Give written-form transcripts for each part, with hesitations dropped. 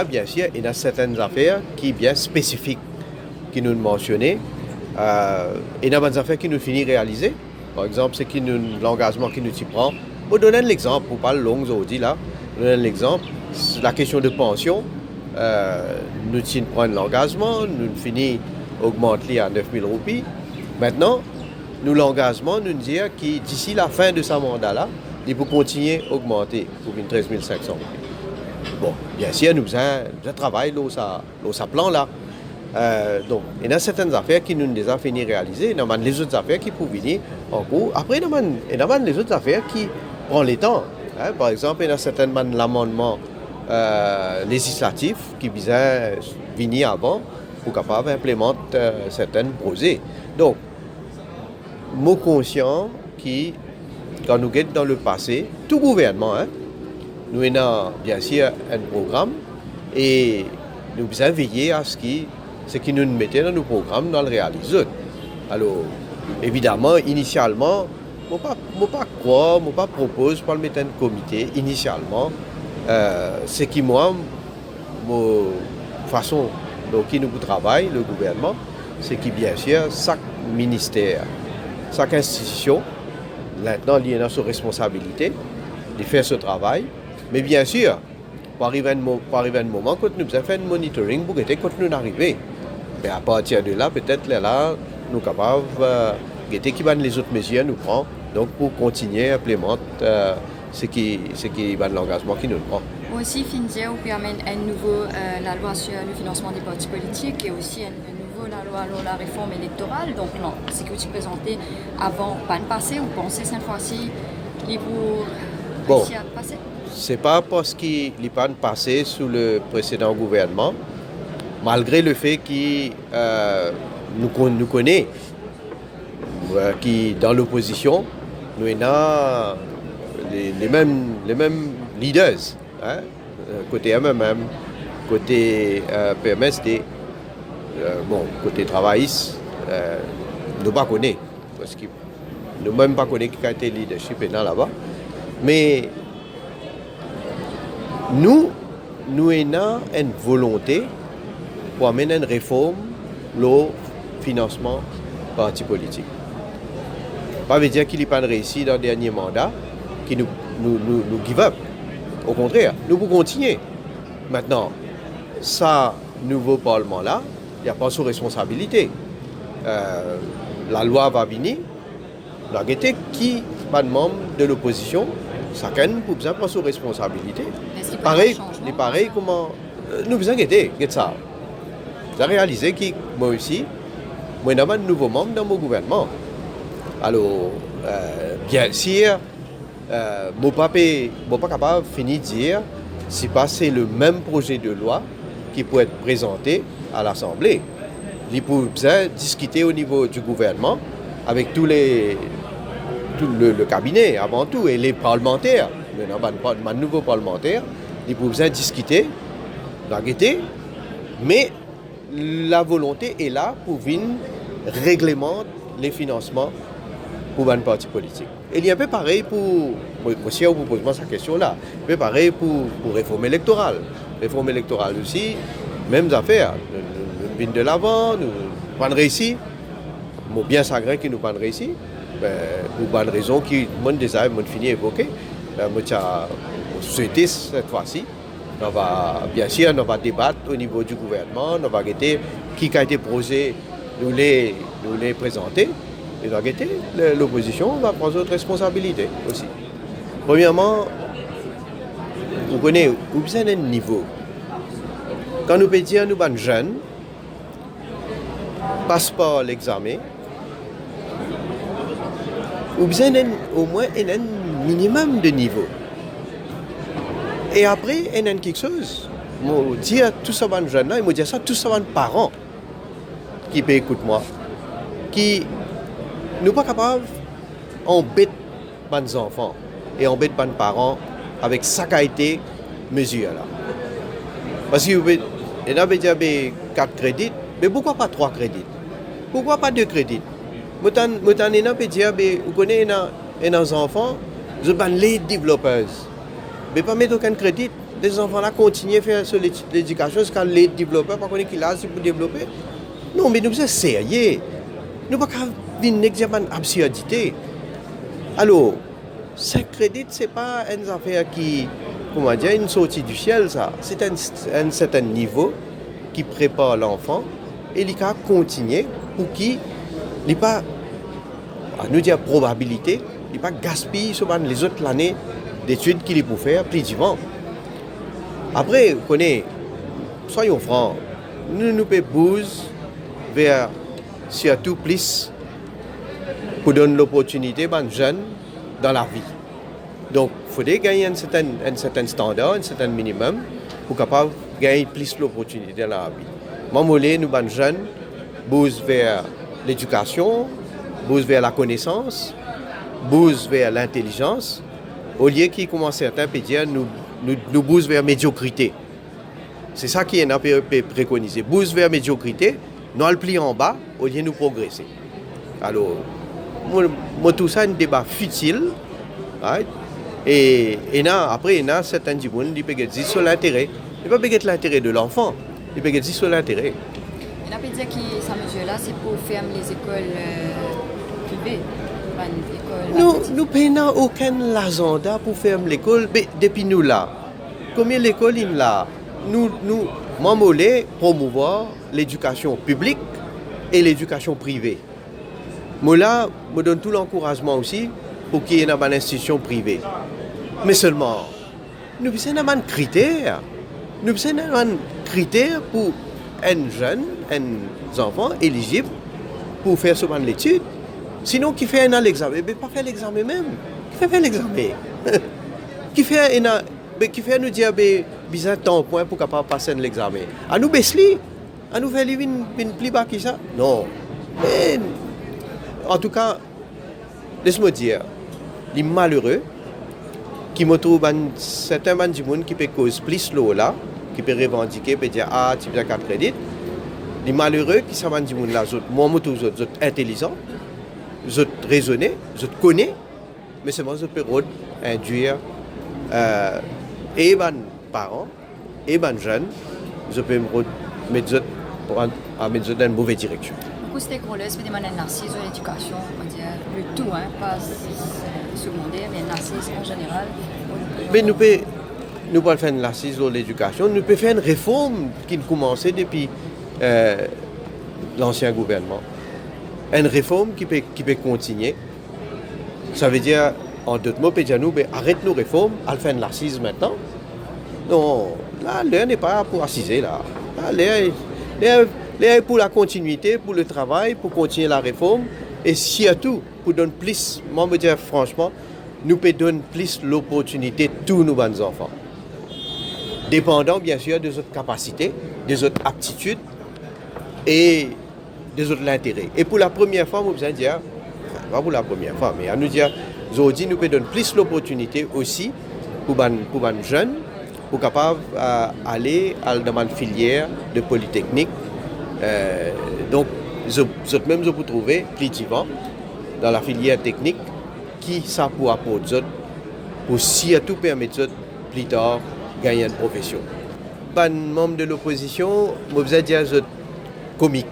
là, bien sûr, il y a certaines affaires qui sont bien spécifiques, qui nous mentionnées. Il y a des affaires qui nous finissent réaliser. Par exemple, c'est l'engagement qui nous y prend. Pour donner l'exemple, pour pas le long aujourd'hui là, donner l'exemple, la question de pension, nous y prenons l'engagement, nous finissons augmenter à 9 000 roupies. Maintenant, nous l'engagement nous dire que d'ici la fin de ce mandat-là, il peut continuer à augmenter pour 13 500 roupies. Bon, bien sûr, nous avons travaillé dans ce plan-là. Donc, il y a certaines affaires qui nous ont fini réaliser, il y a les autres affaires qui peuvent venir en cours. Après, il y a les autres affaires qui prennent le temps. Par exemple, il y a certainement l'amendement législatif qui visait venir avant pour capable implémenter certains projets. Donc, moi conscient que quand nous sommes dans le passé, tout gouvernement, nous avons bien sûr un programme et nous devons veiller à ce qui nous mettait dans nos programmes, nous le réaliser. Alors, évidemment, initialement, je ne pas propose pour le mettre un comité initialement. Ce qui, moi, façon dont nous travaillons, le gouvernement, c'est que bien sûr, chaque ministère, chaque institution, maintenant, il y a sa responsabilité de faire ce travail. Mais bien sûr, pour arriver à un moment, quand nous avons fait un monitoring pour que quand nous arrivons, mais à partir de là, peut-être là, nous sommes capables de qui les autres mesures nous prend, donc pour continuer à implémenter ce qui va de l'engagement qui nous prend. Aussi, FINDIA permet un nouveau la loi sur le financement des partis politiques et aussi un nouveau la loi sur la réforme électorale. Donc, non, ce que tu présentais avant, pas le passé, vous pensez cette fois-ci, il vous réussir à passer? C'est pas parce qu'il n'est pas passé sous le précédent gouvernement, malgré le fait qu'il nous connaît, qui dans l'opposition, nous avons les mêmes leaders, côté MMM, côté PMSD, côté travailliste, nous ne connaissons pas, parce que nous même pas connaissons qui a été leadership là-bas, mais nous avons une volonté pour amener une réforme au financement parti politique. Ça veut dire qu'il n'est pas réussi dans le dernier mandat, qui nous give up. Au contraire, nous pouvons continuer. Maintenant, ça, nouveau Parlement-là, il n'y a pas sous responsabilité. La loi va venir, la guetter qui, pas de membre de l'opposition, chacun pour besoin prendre sous responsabilité. Pareil, comment nous besoin guetter ça. Vous avez réalisé que moi aussi, moi j'ai un nouveau membre dans mon gouvernement. Alors, bien sûr, je ne suis pas capable de finir de dire si c'est le même projet de loi qui peut être présenté à l'Assemblée. Il faut discuter au niveau du gouvernement avec tout le cabinet avant tout et les parlementaires. Maintenant, nouveau parlementaire, il faut discuter, mais la volonté est là pour venir réglementer les financements pour un parti politique. Et il y a un peu pareil pour, si vous posez cette question-là, un peu pareil pour réforme électorale. Réforme électorale aussi, mêmes affaires. Nous venons de l'avant, nous pas réussi. Bien sagré qui nous pas réussi. Pour bonne raison qui, mon désir, mon fini évoqué. Moi, souhaité cette fois-ci. Bien sûr, on va débattre au niveau du gouvernement, on va regarder qui a été posé, nous les présenter. Et l'opposition va prendre d'autres responsabilités aussi. Premièrement, vous connaissez, vous avez un niveau. Quand nous pouvons dire, nous sommes jeunes, passe par l'examen, vous avez au moins un minimum de niveau. Et après, il y a quelque chose. Je dis à tous ces jeunes-là, je dis ça à tous ces parents qui peuvent écouter moi, qui ne sont pas capables d'embêter les enfants et embêter les parents avec sa qualité mesure-là. Parce que vous avez dit 4 crédits, mais pourquoi pas 3 crédits? Pourquoi pas 2 crédits? Vous connaissez un enfant, vous êtes les développeurs. Mais pas mettre aucun crédit, les enfants là continuent à faire l'éducation jusqu'à les développeurs, par contre, qui là, c'est pour développer. Non, mais nous sommes sérieux. Nous ne pouvons pas venir un examen absurdité. Alors, 5 crédits, ce n'est pas une affaire qui, comment dire, une sortie du ciel, ça. C'est un certain niveau qui prépare l'enfant et il va continuer pour qu'il n'ait pas, à nous dire, probabilité, il ne pas gaspiller sur les autres années d'études qu'il peut faire plus vivant. Après, vous connaissez, soyons francs, nous pouvons bouger vers surtout plus pour donner l'opportunité aux jeunes dans la vie. Donc, il faudrait gagner un certain standard, un certain minimum pour capable gagner plus l'opportunité dans la vie. Moi, nous, les jeunes, bougent vers l'éducation, bougent vers la connaissance, bougent vers l'intelligence, au lieu qui, comme certains peuvent dire, nous bougent vers médiocrité. C'est ça qui est préconisé. Bougent vers médiocrité, nous le pli en bas, au lieu de nous progresser. Alors, moi, tout ça, c'est un débat futile. Right? Et après, il y a certains gens qui peuvent dire sur l'intérêt. Il ne peut pas dire l'intérêt de l'enfant, il peut dire sur l'intérêt. On peut dire que cette mesure-là, c'est pour fermer les écoles privées. Nous n'avons aucun agenda pour fermer l'école depuis nous là. Combien l'école est là? Nous voulons promouvoir l'éducation publique et l'éducation privée. Moi là, je donne tout l'encouragement aussi pour qu'il y ait une institution privée. Mais seulement, nous avons un critère. Nous avons un critère pour un jeune, un enfant éligible pour faire souvent l'étude. Sinon, qui fait un examen, mais pas faire l'examen même. Qui fait l'examen? Qui fait nous dire bizarre temps point pour capable passer l'examen. À nous baisser, à nous faire une plus bas que ça. Non. Mais, en tout cas, laisse-moi dire, les malheureux qui me trouvent certains gens qui peuvent causer plus l'eau là, qui peuvent revendiquer, peuvent dire ah tu as 4 crédits. Les malheureux qui sont là, moi je trouve eux intelligents. Je raisonner, je connais, mais seulement je peux induire et les parents et les jeunes, je peux me mettre dans une mauvaise direction. Beaucoup de stakeholders peuvent demander un narcisse de l'éducation, on va dire le tout, pas secondaire, mais un narcisse en général. Mais nous pouvons faire un narcisse de l'éducation, nous pouvons faire une réforme qui a commencé depuis l'ancien gouvernement. Une réforme qui peut continuer. Ça veut dire, en d'autres mots, nous arrête nos réformes, à faire une assise maintenant. Non, là, l'heure n'est pas pour assiser. Là, l'heure est pour la continuité, pour le travail, pour continuer la réforme. Et surtout, pour donner plus, moi, je veux dire franchement, nous pouvons donner plus l'opportunité à tous nos bons enfants. Dépendant, bien sûr, de notre capacité, de notre aptitude et des autres l'intérêt. Et pour la première fois, vous allez dire, pas pour la première fois, mais à nous dire, aujourd'hui, nous pouvons donner plus l'opportunité aussi pour les jeunes, pour capables aller dans une filière de polytechnique. Donc, même je peux trouver plus vivant dans la filière technique qui ça pour apporter pour surtout permettre plus tard gagner une profession. Pas membre de l'opposition, vous allez dire, comique.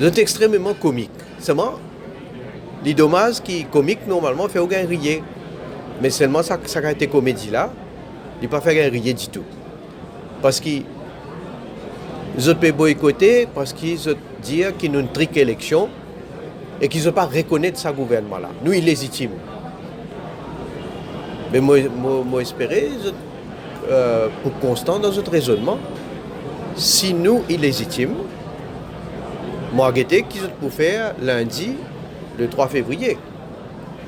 C'est extrêmement comique. Seulement, les dommages qui sont comiques, normalement, fait aucun rire. Mais seulement, ça a été comédie là, il n'a pas fait un rire du tout. Parce que je peux boycotter, parce qu'ils disent qu'ils ont une trique élection et qu'ils ne pas reconnaître ce gouvernement-là. Nous, il est légitime. Mais moi espérer, pour constant dans notre raisonnement, si nous, il est légitime, moi, je vais pour faire lundi, le 3 février.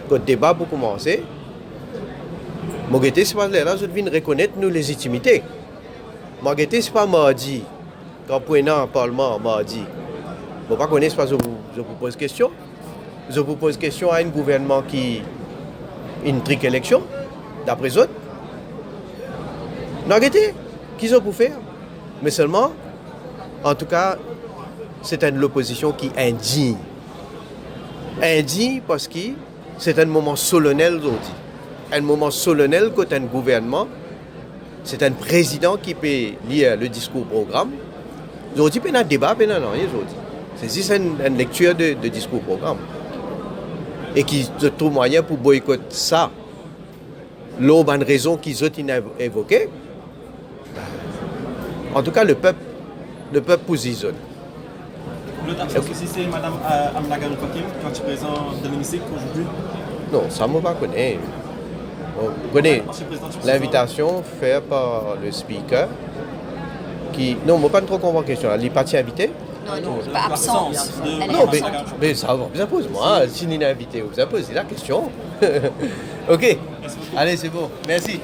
Quand le débat pour commencer, moi, c'est pas là, je viens reconnaître nos légitimités. Moi, c'est pas mardi, quand on est dans le Parlement mardi. Je ne pas connaître, je vous pose question. Je vous pose question à un gouvernement qui une trique élection, d'après eux. Non, qui sont pour faire? Mais seulement, en tout cas, c'est l'opposition qui est indigne. Indigne parce que c'est un moment solennel aujourd'hui. Un moment solennel quand un gouvernement c'est un président qui peut lire le discours programme. Aujourd'hui, il y a un débat, il y a rien aujourd'hui. C'est juste une lecture de discours programme. Et qui trouve moyen pour boycotter ça. L'autre bonne raison qu'ils ont évoquée, en tout cas le peuple positionne. Est-ce que c'est Mme Amna Garoupakim qui est présente dans l'hémicycle aujourd'hui? Non, ça ne m'a pas connu. On connaît l'invitation faite par le speaker qui... Non, je ne pas trop comprendre la question. Elle est partie invitée? Non, pas absence. Elle est Non, absente. mais ça va, vous impose moi. Si vous êtes invité, vous posez la question. Ok, allez, c'est bon. Merci.